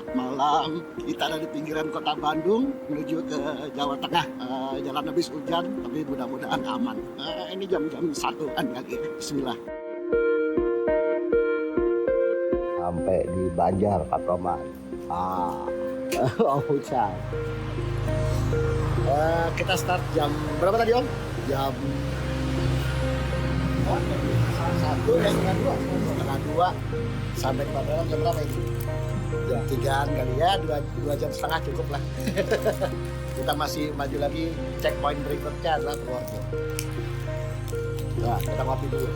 Selamat malam. Kita ada di pinggiran kota Bandung menuju ke Jawa Tengah. Jalan habis hujan, tapi mudah-mudahan aman. Ini jam-jam 1-an kali. Bismillah. Sampai di Banjar, Pak Roman. Hujan. Kita start jam berapa tadi, Om? Jam 1:30. Sampai ke Bandung jam berapa itu? Jam 3-an kali ya, 2,5 jam cukup lah. Kita masih maju lagi, checkpoint berikutnya adalah Purworejo. Nah, kita ngopi dulu.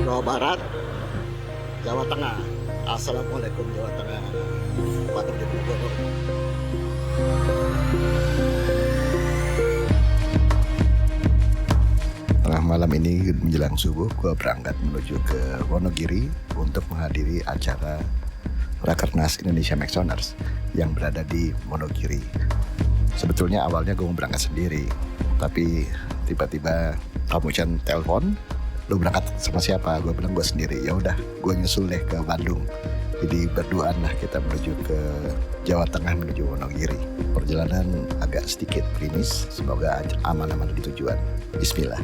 Jawa Barat, Jawa Tengah. Assalamualaikum Jawa Tengah. Batuk di Bogor. Tengah malam ini menjelang subuh, gue berangkat menuju ke Wonogiri untuk menghadiri acara Rakernas Indonesia McDonald's yang berada di Wonogiri. Sebetulnya awalnya gue mau berangkat sendiri, tapi tiba-tiba Kamu Chan telepon, "Lu berangkat sama siapa?" Gue bilang gue sendiri. Ya udah, gue nyusul deh ke Bandung. Jadi berduaan lah kita menuju ke Jawa Tengah menuju Wonogiri. Perjalanan agak sedikit gerimis, semoga aman-aman di tujuan. Bismillah.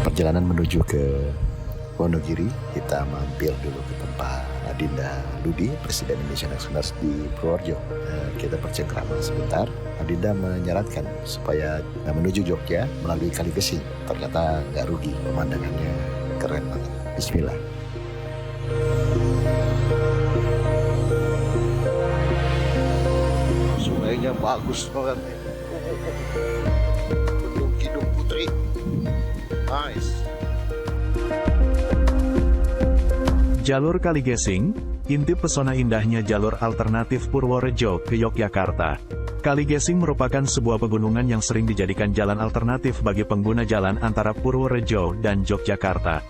Perjalanan menuju ke Wonogiri, kita mampir dulu ke tempat Adinda Ludi, Presiden Indonesia McDonald's di Purworejo. Kita bercengkrama sebentar. Adinda menyarankan supaya menuju Jogja melalui Kaligesing. Ternyata nggak rugi, pemandangannya keren banget. Bismillah. Sungainya bagus banget. Gunung Kidung Putri. Nice. Jalur Kaligesing, intip pesona indahnya jalur alternatif Purworejo ke Yogyakarta. Kaligesing merupakan sebuah pegunungan yang sering dijadikan jalan alternatif bagi pengguna jalan antara Purworejo dan Yogyakarta.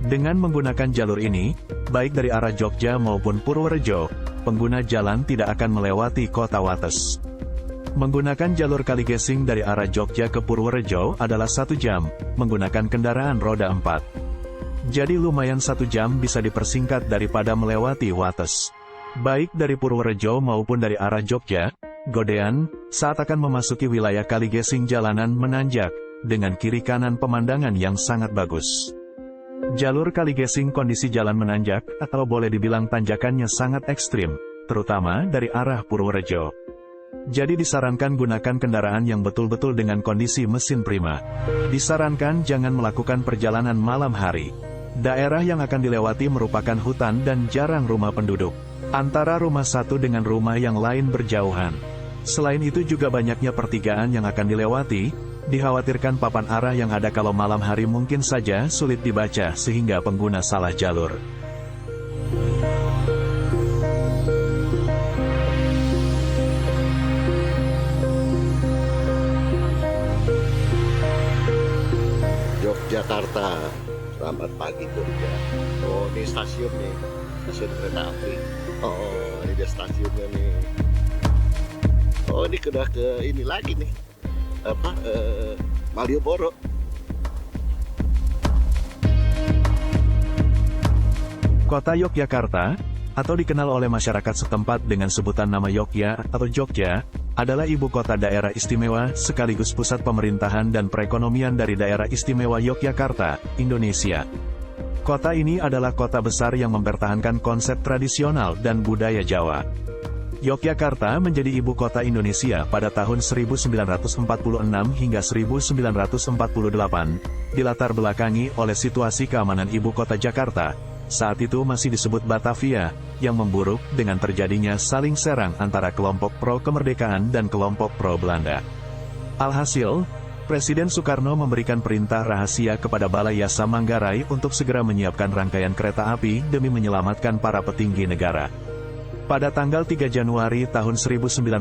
Dengan menggunakan jalur ini, baik dari arah Jogja maupun Purworejo, pengguna jalan tidak akan melewati kota Wates. Menggunakan jalur Kaligesing dari arah Jogja ke Purworejo adalah 1 jam, menggunakan kendaraan roda 4. Jadi lumayan 1 jam bisa dipersingkat daripada melewati Wates. Baik dari Purworejo maupun dari arah Jogja, godean, saat akan memasuki wilayah Kaligesing jalanan menanjak, dengan kiri kanan pemandangan yang sangat bagus. Jalur Kaligesing kondisi jalan menanjak, atau boleh dibilang tanjakannya sangat ekstrim, terutama dari arah Purworejo. Jadi disarankan gunakan kendaraan yang betul-betul dengan kondisi mesin prima. Disarankan jangan melakukan perjalanan malam hari. Daerah yang akan dilewati merupakan hutan dan jarang rumah penduduk. Antara rumah satu dengan rumah yang lain berjauhan. Selain itu juga banyaknya pertigaan yang akan dilewati, dikhawatirkan papan arah yang ada kalau malam hari mungkin saja sulit dibaca sehingga pengguna salah jalur. Yogyakarta. Selamat pagi Jogja. Oh, ini stasiun nih, stasiun kereta api. Oh, ini dia stasiunnya nih. Oh, ini udah ke ini lagi nih, Malioboro. Kota Yogyakarta, atau dikenal oleh masyarakat setempat dengan sebutan nama Yogya atau Jogja, adalah ibu kota daerah istimewa sekaligus pusat pemerintahan dan perekonomian dari daerah istimewa Yogyakarta, Indonesia. Kota ini adalah kota besar yang mempertahankan konsep tradisional dan budaya Jawa. Yogyakarta menjadi ibu kota Indonesia pada tahun 1946 hingga 1948, dilatar belakangi oleh situasi keamanan ibu kota Jakarta. Saat itu masih disebut Batavia, yang memburuk dengan terjadinya saling serang antara kelompok pro-kemerdekaan dan kelompok pro-Belanda. Alhasil, Presiden Soekarno memberikan perintah rahasia kepada Balai Yasa Manggarai untuk segera menyiapkan rangkaian kereta api demi menyelamatkan para petinggi negara. Pada tanggal 3 Januari tahun 1946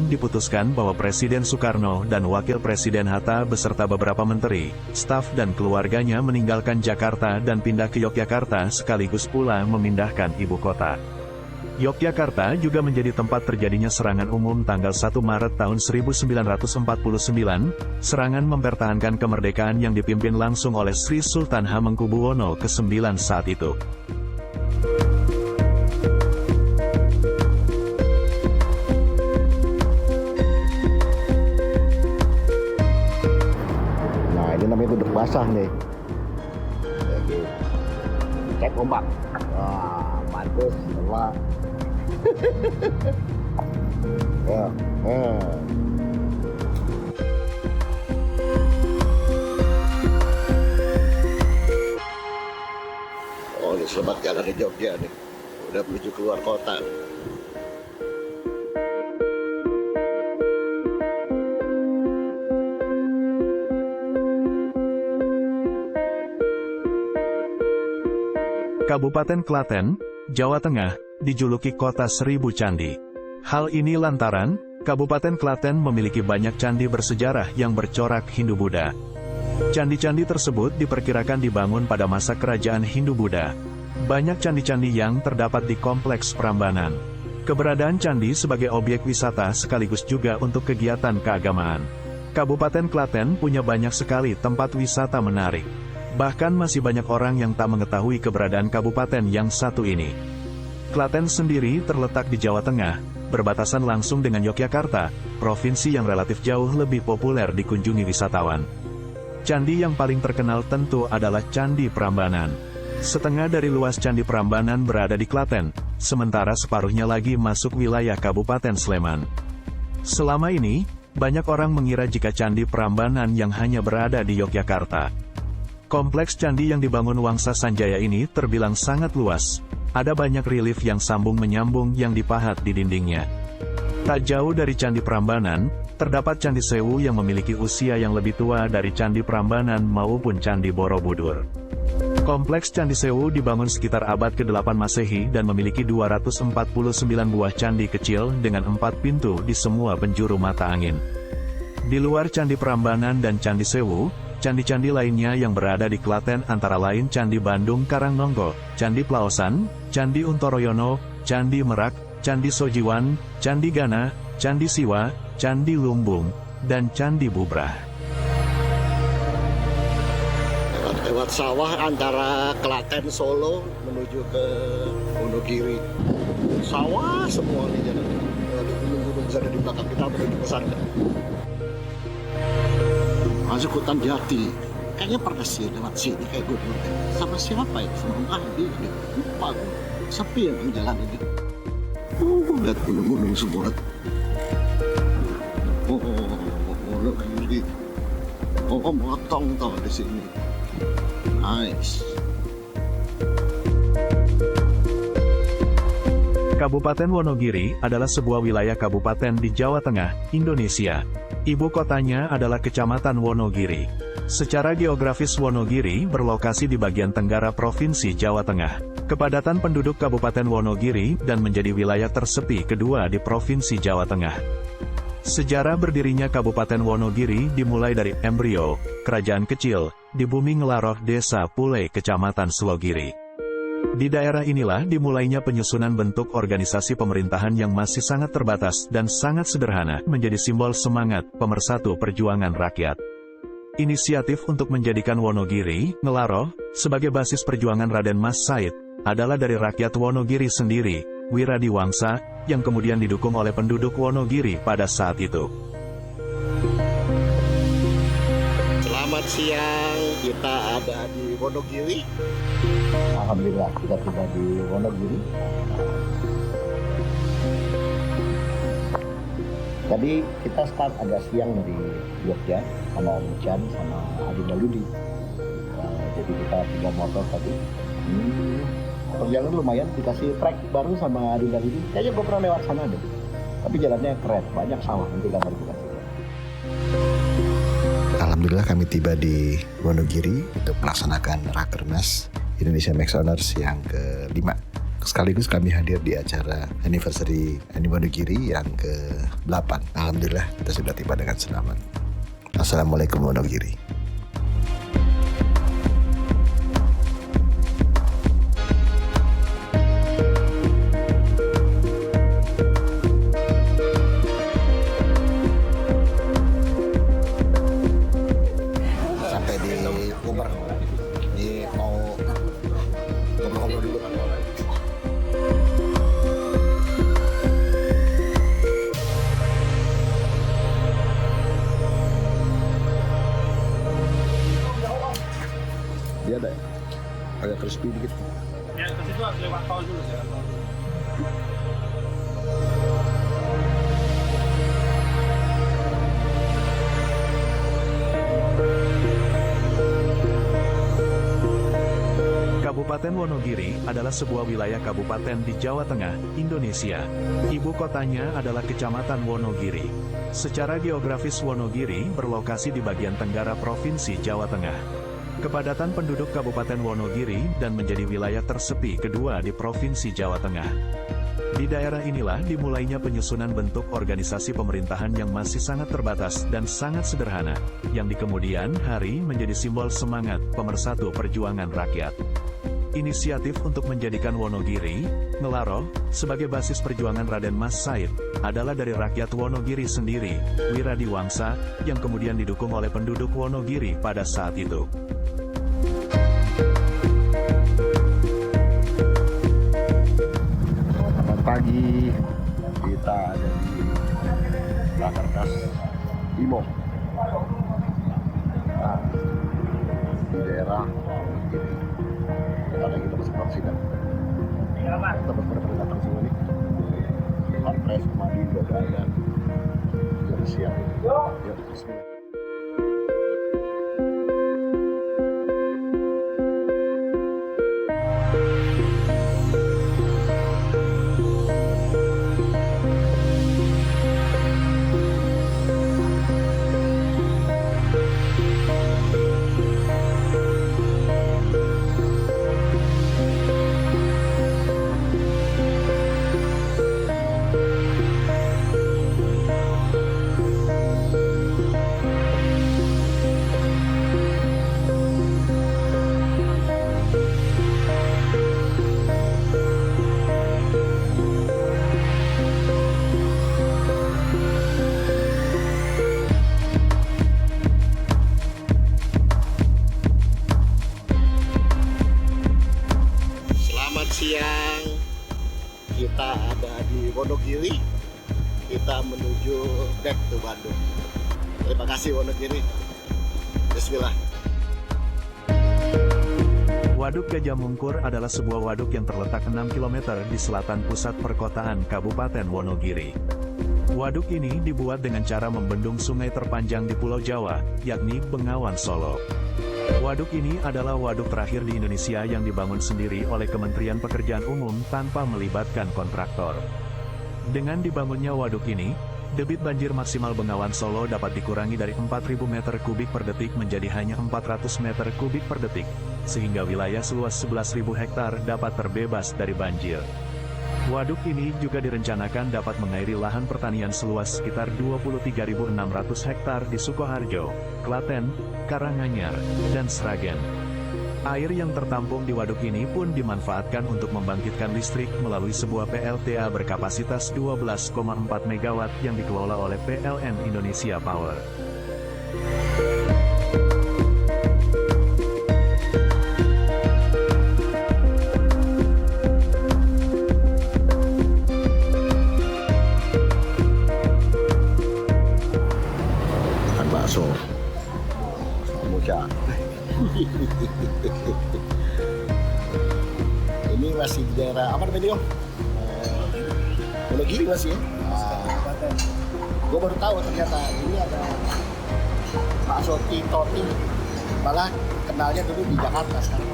diputuskan bahwa Presiden Soekarno dan Wakil Presiden Hatta beserta beberapa menteri, staf dan keluarganya meninggalkan Jakarta dan pindah ke Yogyakarta sekaligus pula memindahkan ibu kota. Yogyakarta juga menjadi tempat terjadinya serangan umum tanggal 1 Maret tahun 1949, serangan mempertahankan kemerdekaan yang dipimpin langsung oleh Sri Sultan Hamengkubuwono ke-9 saat itu. Ini namanya duduk basah nih. Cek ombak. Wah, mantus semua. Ya, Oh, ini selamat jalan di Jogja nih. Udah menuju keluar kota. Kabupaten Klaten, Jawa Tengah, dijuluki Kota Seribu Candi. Hal ini lantaran, Kabupaten Klaten memiliki banyak candi bersejarah yang bercorak Hindu-Buddha. Candi-candi tersebut diperkirakan dibangun pada masa kerajaan Hindu-Buddha. Banyak candi-candi yang terdapat di Kompleks Prambanan. Keberadaan candi sebagai objek wisata sekaligus juga untuk kegiatan keagamaan. Kabupaten Klaten punya banyak sekali tempat wisata menarik. Bahkan masih banyak orang yang tak mengetahui keberadaan kabupaten yang satu ini. Klaten sendiri terletak di Jawa Tengah, berbatasan langsung dengan Yogyakarta, provinsi yang relatif jauh lebih populer dikunjungi wisatawan. Candi yang paling terkenal tentu adalah Candi Prambanan. Setengah dari luas Candi Prambanan berada di Klaten, sementara separuhnya lagi masuk wilayah Kabupaten Sleman. Selama ini, banyak orang mengira jika Candi Prambanan yang hanya berada di Yogyakarta. Kompleks candi yang dibangun Wangsa Sanjaya ini terbilang sangat luas. Ada banyak relief yang sambung-menyambung yang dipahat di dindingnya. Tak jauh dari Candi Prambanan, terdapat Candi Sewu yang memiliki usia yang lebih tua dari Candi Prambanan maupun Candi Borobudur. Kompleks Candi Sewu dibangun sekitar abad ke-8 Masehi dan memiliki 249 buah candi kecil dengan 4 pintu di semua penjuru mata angin. Di luar Candi Prambanan dan Candi Sewu, candi-candi lainnya yang berada di Klaten antara lain Candi Bandung Karangnonggo, Candi Plaosan, Candi Untoroyono, Candi Merak, Candi Sojiwan, Candi Gana, Candi Siwa, Candi Lumbung, dan Candi Bubrah. Lewat sawah antara Klaten Solo menuju ke Wonogiri. Sawah semua nih jalan. Ada gunung-gunung sana di belakang kita menuju ke sana. Masuk hutan jati. Kayaknya pernah sih lewat sini kayak gue dulu. Sama siapa ya? Sama Adi gitu. Lupa gue. Sepi yang jalan ini. Lihat gunung-gunung semua. Wonogiri. Motong tau di sini. Nice. Kabupaten Wonogiri adalah sebuah wilayah kabupaten di Jawa Tengah, Indonesia. Ibu kotanya adalah Kecamatan Wonogiri. Secara geografis Wonogiri berlokasi di bagian tenggara Provinsi Jawa Tengah. Kepadatan penduduk Kabupaten Wonogiri dan menjadi wilayah tersepi kedua di Provinsi Jawa Tengah. Sejarah berdirinya Kabupaten Wonogiri dimulai dari embrio, kerajaan kecil, di Bumi Ngelaroh Desa Pule Kecamatan Slogiri. Di daerah inilah dimulainya penyusunan bentuk organisasi pemerintahan yang masih sangat terbatas dan sangat sederhana, menjadi simbol semangat pemersatu perjuangan rakyat. Inisiatif untuk menjadikan Wonogiri, Ngelaroh, sebagai basis perjuangan Raden Mas Said, adalah dari rakyat Wonogiri sendiri, Wiradiwangsa, yang kemudian didukung oleh penduduk Wonogiri pada saat itu. Selamat siang, kita ada di Wonogiri. Alhamdulillah, kita tiba di Wonogiri. Tadi kita start agak siang dari Jogja sama Om Chan sama Adi Baludi. Jadi kita 3 motor tadi. Perjalanan lumayan, dikasih trek baru sama Adi Baludi. Kayaknya gue pernah lewat sana deh. Tapi jalannya keren, banyak sawah, nanti gambar kita kasih. Alhamdulillah kami tiba di Wonogiri untuk melaksanakan Rakernas Indonesia Maxowners yang ke-5. sekaligus kami hadir di acara anniversary Wonogiri yang ke-8. Alhamdulillah kita sudah tiba dengan selamat. Assalamualaikum Wonogiri. Sampai di Uber, ini mau ngobrol-ngobrol dulu. Dia ada ya? Agak crispy dikit. Ya, ke situ harus lewat tol dulu ya. Kabupaten Wonogiri adalah sebuah wilayah kabupaten di Jawa Tengah, Indonesia. Ibu kotanya adalah Kecamatan Wonogiri. Secara geografis Wonogiri berlokasi di bagian tenggara Provinsi Jawa Tengah. Kepadatan penduduk Kabupaten Wonogiri dan menjadi wilayah tersepi kedua di Provinsi Jawa Tengah. Di daerah inilah dimulainya penyusunan bentuk organisasi pemerintahan yang masih sangat terbatas dan sangat sederhana, yang di kemudian hari menjadi simbol semangat pemersatu perjuangan rakyat. Inisiatif untuk menjadikan Wonogiri, Ngelaro, sebagai basis perjuangan Raden Mas Said, adalah dari rakyat Wonogiri sendiri, Wiradiwangsa, yang kemudian didukung oleh penduduk Wonogiri pada saat itu. Selamat pagi, kita ada di Rakernas Imo. Nah, di daerah Wonogiri. Kita lagi masuk sidang. Teman-teman pada datang semua nih. Pampres, Madi, juga ada. Jadi siap. Yuk, bismillah. Siang, kita ada di Wonogiri, kita menuju back to Bandung. Terima kasih Wonogiri. Bismillah. Waduk Gajah Mungkur adalah sebuah waduk yang terletak 6 km di selatan pusat perkotaan Kabupaten Wonogiri. Waduk ini dibuat dengan cara membendung sungai terpanjang di Pulau Jawa, yakni Bengawan Solo. Waduk ini adalah waduk terakhir di Indonesia yang dibangun sendiri oleh Kementerian Pekerjaan Umum tanpa melibatkan kontraktor. Dengan dibangunnya waduk ini, debit banjir maksimal Bengawan Solo dapat dikurangi dari 4.000 meter kubik per detik menjadi hanya 400 meter kubik per detik, sehingga wilayah seluas 11.000 hektar dapat terbebas dari banjir. Waduk ini juga direncanakan dapat mengairi lahan pertanian seluas sekitar 23.600 hektar di Sukoharjo, Klaten, Karanganyar, dan Sragen. Air yang tertampung di waduk ini pun dimanfaatkan untuk membangkitkan listrik melalui sebuah PLTA berkapasitas 12,4 MW yang dikelola oleh PLN Indonesia Power. Makan bakso. Mocha. Ini masih di daerah apa namanya Om? Wonogiri masih ya? Gue baru tahu ternyata ini ada bakso Toti. Malah kenalnya dulu di Jakarta sekarang.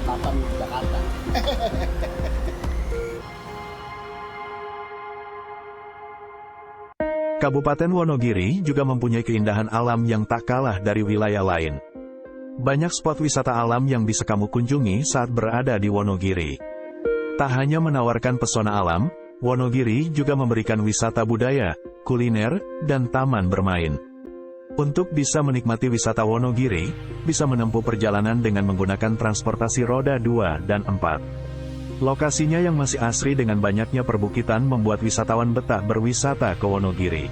Kapan di Jakarta. Kabupaten Wonogiri juga mempunyai keindahan alam yang tak kalah dari wilayah lain. Banyak spot wisata alam yang bisa kamu kunjungi saat berada di Wonogiri. Tak hanya menawarkan pesona alam, Wonogiri juga memberikan wisata budaya, kuliner, dan taman bermain. Untuk bisa menikmati wisata Wonogiri, bisa menempuh perjalanan dengan menggunakan transportasi roda 2 dan 4. Lokasinya yang masih asri dengan banyaknya perbukitan membuat wisatawan betah berwisata ke Wonogiri.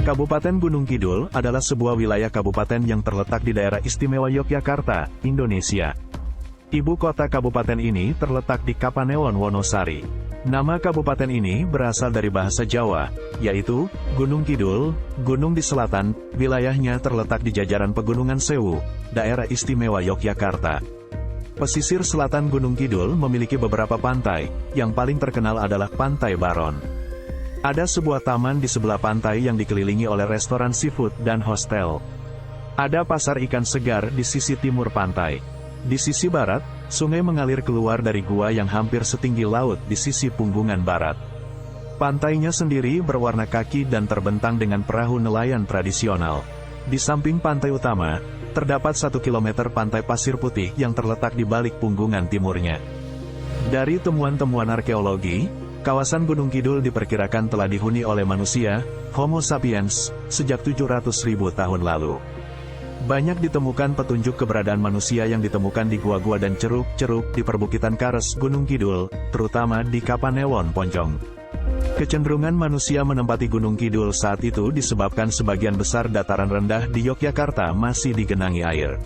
Kabupaten Gunung Kidul adalah sebuah wilayah kabupaten yang terletak di daerah istimewa Yogyakarta, Indonesia. Ibu kota kabupaten ini terletak di Kapanewon, Wonosari. Nama kabupaten ini berasal dari bahasa Jawa, yaitu Gunung Kidul, gunung di selatan, wilayahnya terletak di jajaran Pegunungan Sewu, daerah istimewa Yogyakarta. Pesisir selatan Gunung Kidul memiliki beberapa pantai, yang paling terkenal adalah Pantai Baron. Ada sebuah taman di sebelah pantai yang dikelilingi oleh restoran seafood dan hostel. Ada pasar ikan segar di sisi timur pantai. Di sisi barat, sungai mengalir keluar dari gua yang hampir setinggi laut di sisi punggungan barat. Pantainya sendiri berwarna kaki dan terbentang dengan perahu nelayan tradisional. Di samping pantai utama, terdapat 1 km pantai pasir putih yang terletak di balik punggungan timurnya. Dari temuan-temuan arkeologi, kawasan Gunung Kidul diperkirakan telah dihuni oleh manusia, Homo sapiens, sejak 700.000 tahun lalu. Banyak ditemukan petunjuk keberadaan manusia yang ditemukan di gua-gua dan ceruk-ceruk di perbukitan Kares Gunung Kidul, terutama di Kapanewon Poncong. Kecenderungan manusia menempati Gunung Kidul saat itu disebabkan sebagian besar dataran rendah di Yogyakarta masih digenangi air.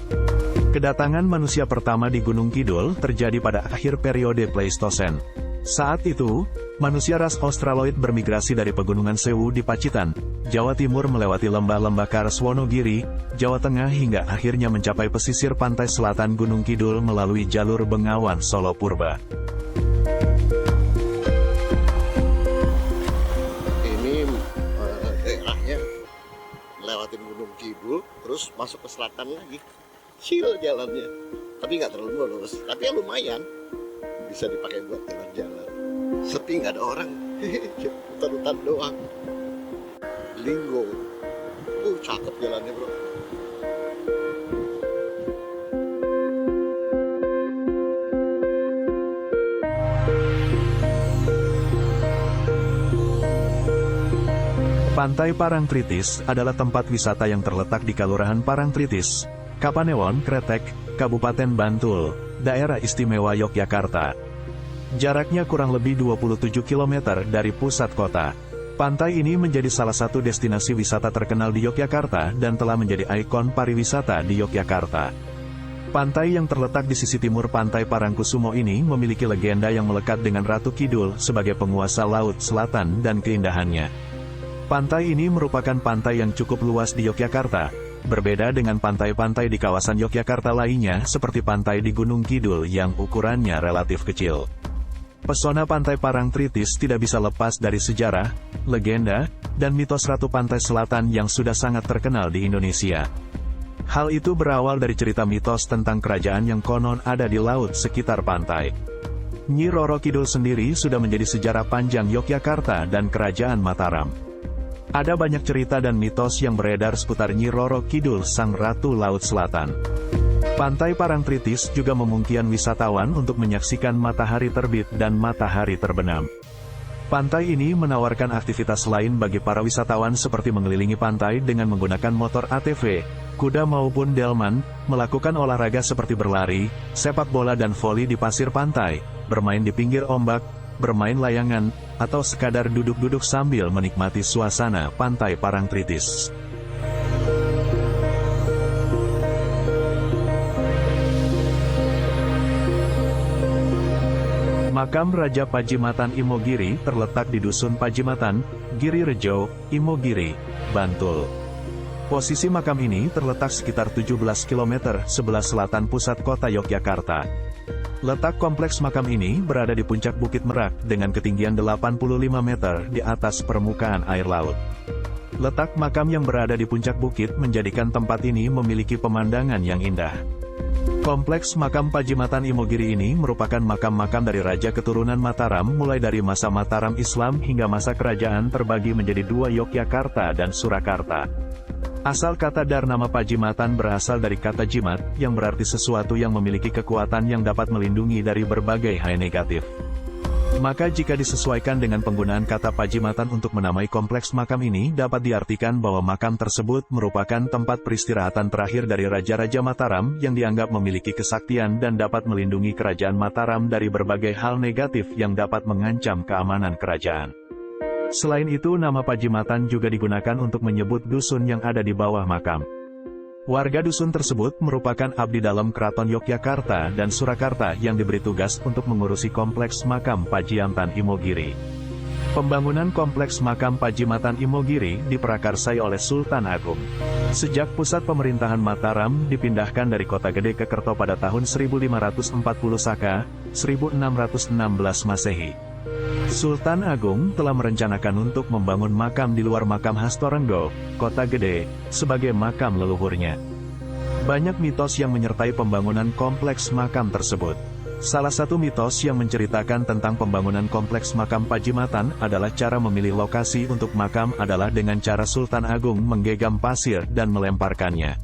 Kedatangan manusia pertama di Gunung Kidul terjadi pada akhir periode Pleistosen. Saat itu, manusia ras Australoid bermigrasi dari Pegunungan Sewu di Pacitan, Jawa Timur melewati lembah-lembah Kares Wonogiri, Jawa Tengah hingga akhirnya mencapai pesisir pantai selatan Gunung Kidul melalui jalur Bengawan Solo Purba. Ini daerahnya lewatin Gunung Kidul, terus masuk ke selatan lagi. Kecil jalannya, tapi nggak terlalu lurus, tapi ya lumayan. Bisa dipakai buat jalan-jalan. Sepi, nggak ada orang. Hutan-hutan doang. Linggo. Cakep jalannya, bro. Pantai Parangtritis adalah tempat wisata yang terletak di Kelurahan Parangtritis, Kapanewon, Kretek, Kabupaten Bantul, daerah istimewa Yogyakarta. Jaraknya kurang lebih 27 km dari pusat kota. Pantai ini menjadi salah satu destinasi wisata terkenal di Yogyakarta dan telah menjadi ikon pariwisata di Yogyakarta. Pantai yang terletak di sisi timur Pantai Parangkusumo ini memiliki legenda yang melekat dengan Ratu Kidul sebagai penguasa laut selatan dan keindahannya. Pantai ini merupakan pantai yang cukup luas di Yogyakarta, berbeda dengan pantai-pantai di kawasan Yogyakarta lainnya seperti pantai di Gunung Kidul yang ukurannya relatif kecil. Pesona Pantai Parangtritis tidak bisa lepas dari sejarah, legenda, dan mitos Ratu Pantai Selatan yang sudah sangat terkenal di Indonesia. Hal itu berawal dari cerita mitos tentang kerajaan yang konon ada di laut sekitar pantai. Nyi Roro Kidul sendiri sudah menjadi sejarah panjang Yogyakarta dan Kerajaan Mataram. Ada banyak cerita dan mitos yang beredar seputar Nyi Roro Kidul, Sang Ratu Laut Selatan. Pantai Parangtritis juga memungkinkan wisatawan untuk menyaksikan matahari terbit dan matahari terbenam. Pantai ini menawarkan aktivitas lain bagi para wisatawan seperti mengelilingi pantai dengan menggunakan motor ATV, kuda maupun delman, melakukan olahraga seperti berlari, sepak bola dan voli di pasir pantai, bermain di pinggir ombak, bermain layangan, atau sekadar duduk-duduk sambil menikmati suasana Pantai Parangtritis. Makam Raja Pajimatan Imogiri terletak di Dusun Pajimatan, Giri Rejo, Imogiri, Bantul. Posisi makam ini terletak sekitar 17 km sebelah selatan pusat kota Yogyakarta. Letak kompleks makam ini berada di puncak Bukit Merak dengan ketinggian 85 meter di atas permukaan air laut. Letak makam yang berada di puncak bukit menjadikan tempat ini memiliki pemandangan yang indah. Kompleks makam Pajimatan Imogiri ini merupakan makam-makam dari Raja Keturunan Mataram mulai dari masa Mataram Islam hingga masa kerajaan terbagi menjadi dua Yogyakarta dan Surakarta. Asal kata dar nama Pajimatan berasal dari kata jimat, yang berarti sesuatu yang memiliki kekuatan yang dapat melindungi dari berbagai hal negatif. Maka jika disesuaikan dengan penggunaan kata Pajimatan untuk menamai kompleks makam ini, dapat diartikan bahwa makam tersebut merupakan tempat peristirahatan terakhir dari Raja-Raja Mataram yang dianggap memiliki kesaktian dan dapat melindungi kerajaan Mataram dari berbagai hal negatif yang dapat mengancam keamanan kerajaan. Selain itu, nama Pajimatan juga digunakan untuk menyebut dusun yang ada di bawah makam. Warga dusun tersebut merupakan abdi dalam Keraton Yogyakarta dan Surakarta yang diberi tugas untuk mengurusi kompleks makam Pajimatan Imogiri. Pembangunan kompleks makam Pajimatan Imogiri diprakarsai oleh Sultan Agung. Sejak pusat pemerintahan Mataram dipindahkan dari Kota Gede ke Kerto pada tahun 1540 Saka, 1616 Masehi. Sultan Agung telah merencanakan untuk membangun makam di luar makam Hastorenggo, Kota Gede, sebagai makam leluhurnya. Banyak mitos yang menyertai pembangunan kompleks makam tersebut. Salah satu mitos yang menceritakan tentang pembangunan kompleks makam Pajimatan adalah cara memilih lokasi untuk makam adalah dengan cara Sultan Agung menggenggam pasir dan melemparkannya.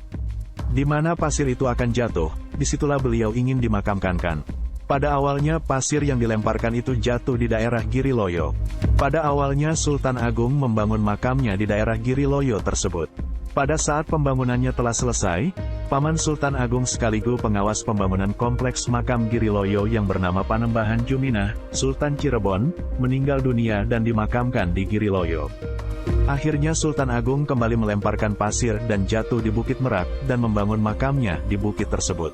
Di mana pasir itu akan jatuh, disitulah beliau ingin dimakamkan. Pada awalnya pasir yang dilemparkan itu jatuh di daerah Giriloyo. Pada awalnya Sultan Agung membangun makamnya di daerah Giriloyo tersebut. Pada saat pembangunannya telah selesai, Paman Sultan Agung sekaligus pengawas pembangunan kompleks makam Giriloyo yang bernama Panembahan Juminah, Sultan Cirebon, meninggal dunia dan dimakamkan di Giriloyo. Akhirnya Sultan Agung kembali melemparkan pasir dan jatuh di Bukit Merak dan membangun makamnya di bukit tersebut.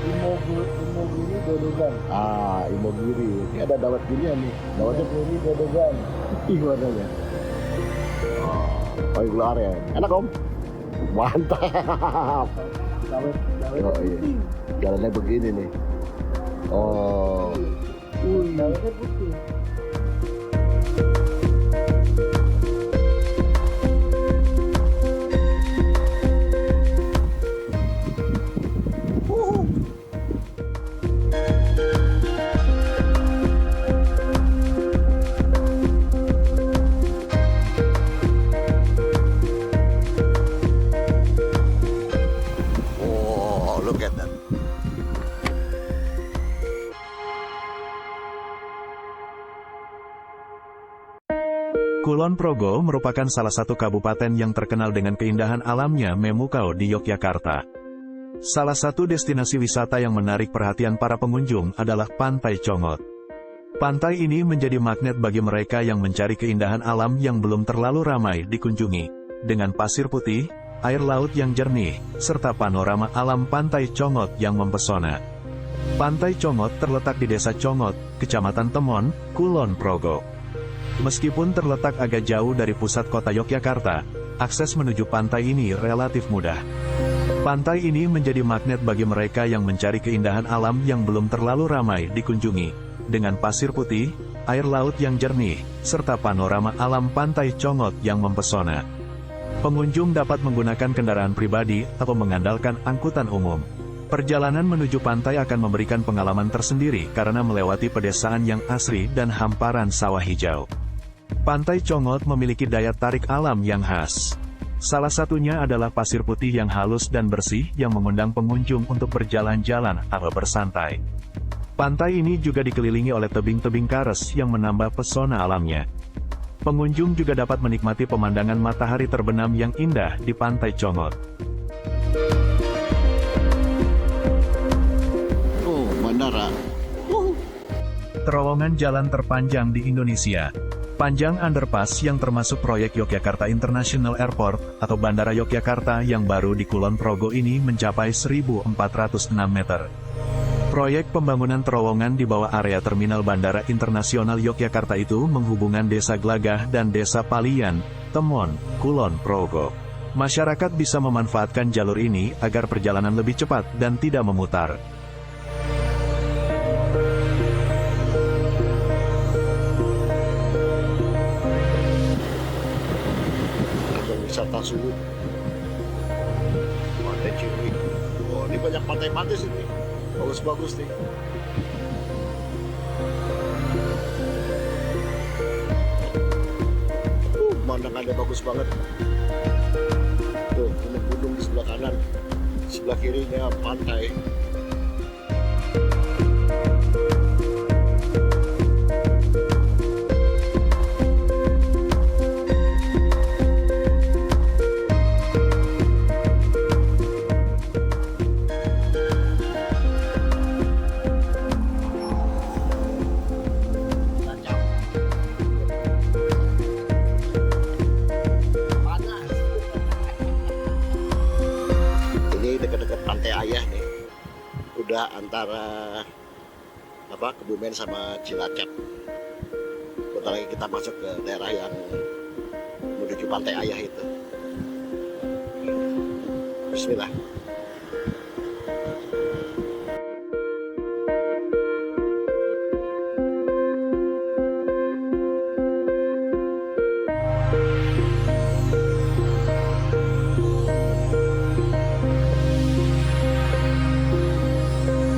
Imogiri Dodogan. Imogiri. Ini ada dawet gini nih. Dawetnya Imogiri Dodogan. Ih, warnanya. Oh, gelar ya. Enak, Om. Mantap. Dawet Oh iya, jalannya begini nih. Oh, dawetnya putih. look at that. Kulon Progo merupakan salah satu kabupaten yang terkenal dengan keindahan alamnya memukau di Yogyakarta. Salah satu destinasi wisata yang menarik perhatian para pengunjung adalah Pantai Congot. Pantai ini menjadi magnet bagi mereka yang mencari keindahan alam yang belum terlalu ramai dikunjungi, dengan pasir putih, air laut yang jernih, serta panorama alam Pantai Congot yang mempesona. Pantai Congot terletak di Desa Congot, Kecamatan Temon, Kulon Progo. Meskipun terletak agak jauh dari pusat kota Yogyakarta, akses menuju pantai ini relatif mudah. Pantai ini menjadi magnet bagi mereka yang mencari keindahan alam yang belum terlalu ramai dikunjungi, dengan pasir putih, air laut yang jernih, serta panorama alam Pantai Congot yang mempesona. Pengunjung dapat menggunakan kendaraan pribadi atau mengandalkan angkutan umum. Perjalanan menuju pantai akan memberikan pengalaman tersendiri karena melewati pedesaan yang asri dan hamparan sawah hijau. Pantai Congot memiliki daya tarik alam yang khas. Salah satunya adalah pasir putih yang halus dan bersih yang mengundang pengunjung untuk berjalan-jalan atau bersantai. Pantai ini juga dikelilingi oleh tebing-tebing kares yang menambah pesona alamnya. Pengunjung juga dapat menikmati pemandangan matahari terbenam yang indah di Pantai Congot. Oh, bandara. Terowongan jalan terpanjang di Indonesia. Panjang underpass yang termasuk proyek Yogyakarta International Airport atau Bandara Yogyakarta yang baru di Kulon Progo ini mencapai 1.406 meter. Proyek pembangunan terowongan di bawah area Terminal Bandara Internasional Yogyakarta itu menghubungkan Desa Glagah dan Desa Palian, Temon, Kulon Progo. Masyarakat bisa memanfaatkan jalur ini agar perjalanan lebih cepat dan tidak memutar. Ada wisata suhu. Pantai Ciwi. Oh, ini banyak pantai-pantai sini. Bagus-bagus nih. Pemandangannya bagus banget. Tuh, gunung-gunung di sebelah kanan. Sebelah kirinya pantai. Dekat-dekat Pantai Ayah nih, udah antara Kebumen sama Cilacap. Bentar lagi kita masuk ke daerah yang menuju Pantai Ayah itu. Bismillah.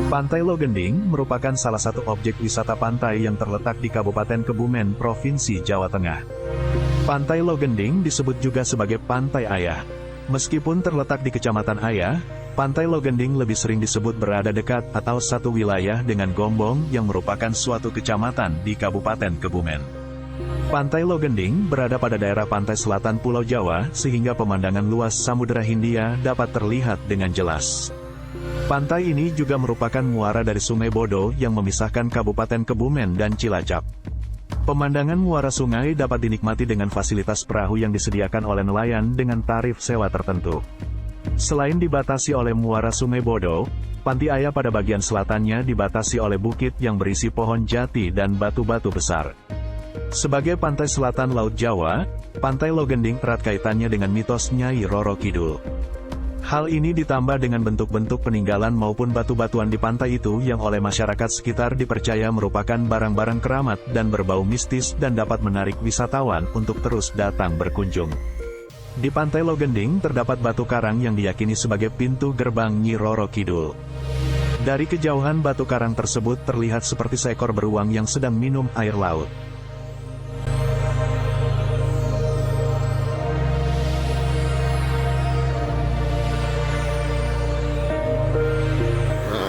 Pantai Logending merupakan salah satu objek wisata pantai yang terletak di Kabupaten Kebumen, Provinsi Jawa Tengah. Pantai Logending disebut juga sebagai Pantai Ayah. Meskipun terletak di Kecamatan Ayah, Pantai Logending lebih sering disebut berada dekat atau satu wilayah dengan Gombong yang merupakan suatu kecamatan di Kabupaten Kebumen. Pantai Logending berada pada daerah pantai selatan Pulau Jawa sehingga pemandangan luas Samudera Hindia dapat terlihat dengan jelas. Pantai ini juga merupakan muara dari Sungai Bodo yang memisahkan Kabupaten Kebumen dan Cilacap. Pemandangan muara sungai dapat dinikmati dengan fasilitas perahu yang disediakan oleh nelayan dengan tarif sewa tertentu. Selain dibatasi oleh muara Sungai Bodo, Pantai Ayah pada bagian selatannya dibatasi oleh bukit yang berisi pohon jati dan batu-batu besar. Sebagai pantai selatan Laut Jawa, Pantai Logending erat kaitannya dengan mitos Nyai Roro Kidul. Hal ini ditambah dengan bentuk-bentuk peninggalan maupun batu-batuan di pantai itu yang oleh masyarakat sekitar dipercaya merupakan barang-barang keramat dan berbau mistis dan dapat menarik wisatawan untuk terus datang berkunjung. Di Pantai Logending terdapat batu karang yang diyakini sebagai pintu gerbang Nyi Roro Kidul. Dari kejauhan batu karang tersebut terlihat seperti seekor beruang yang sedang minum air laut.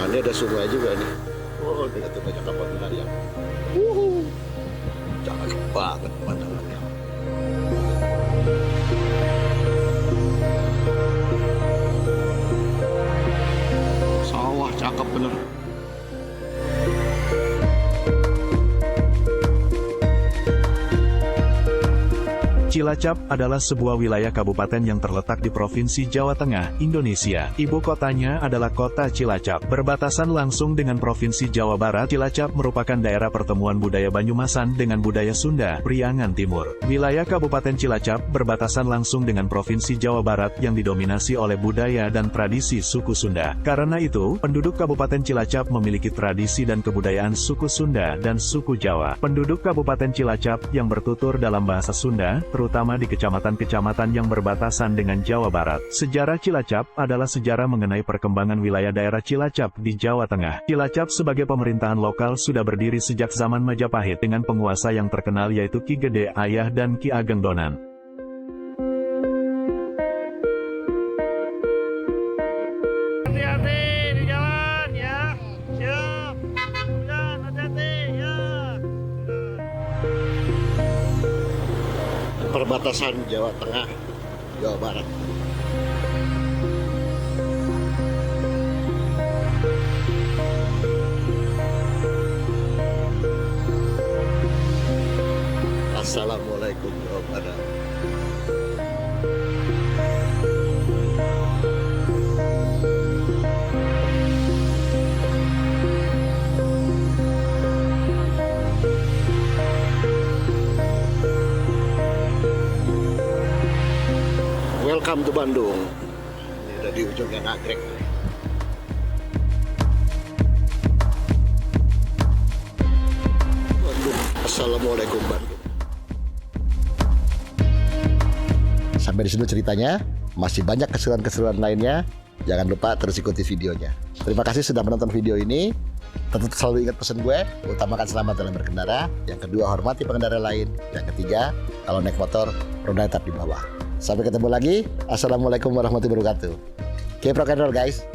Ini ada sungai juga nih. Oh, dekat banyak kapal nelayan. Cakep banget pemandangannya. Sawah cakep bener. Cilacap adalah sebuah wilayah kabupaten yang terletak di Provinsi Jawa Tengah, Indonesia. Ibu kotanya adalah kota Cilacap. Berbatasan langsung dengan Provinsi Jawa Barat, Cilacap merupakan daerah pertemuan budaya Banyumasan dengan budaya Sunda, Priangan Timur. Wilayah Kabupaten Cilacap berbatasan langsung dengan Provinsi Jawa Barat yang didominasi oleh budaya dan tradisi suku Sunda. Karena itu, penduduk Kabupaten Cilacap memiliki tradisi dan kebudayaan suku Sunda dan suku Jawa. Penduduk Kabupaten Cilacap yang bertutur dalam bahasa Sunda, terutama di kecamatan-kecamatan yang berbatasan dengan Jawa Barat. Sejarah Cilacap adalah sejarah mengenai perkembangan wilayah daerah Cilacap di Jawa Tengah. Cilacap sebagai pemerintahan lokal sudah berdiri sejak zaman Majapahit dengan penguasa yang terkenal yaitu Ki Gede Ayah dan Ki Ageng Donan. Hati-hati di jalan ya. Siap. perbatasan Jawa Tengah, Jawa Barat. Assalamualaikum warahmatullahi wabarakatuh. Welcome to Bandung. Ini udah di ujungnya Nagrek. Bandung. Assalamualaikum Bandung. Sampai di sini ceritanya. Masih banyak keseruan-keseruan lainnya. Jangan lupa terus ikuti videonya. Terima kasih sudah menonton video ini. Tetap selalu ingat pesan gue, utamakan selamat dalam berkendara. Yang kedua, hormati pengendara lain. Yang ketiga, kalau naik motor, roda tetap di bawah. Sampai ketemu lagi. Assalamualaikum warahmatullahi wabarakatuh. Keep rock and roll, guys.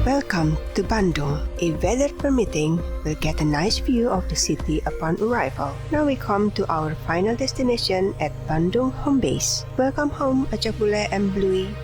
Welcome to Bandung. If weather permitting, we'll get a nice view of the city upon arrival. Now we come to our final destination at Bandung Home Base. Welcome home, Acak Bule and Bluey.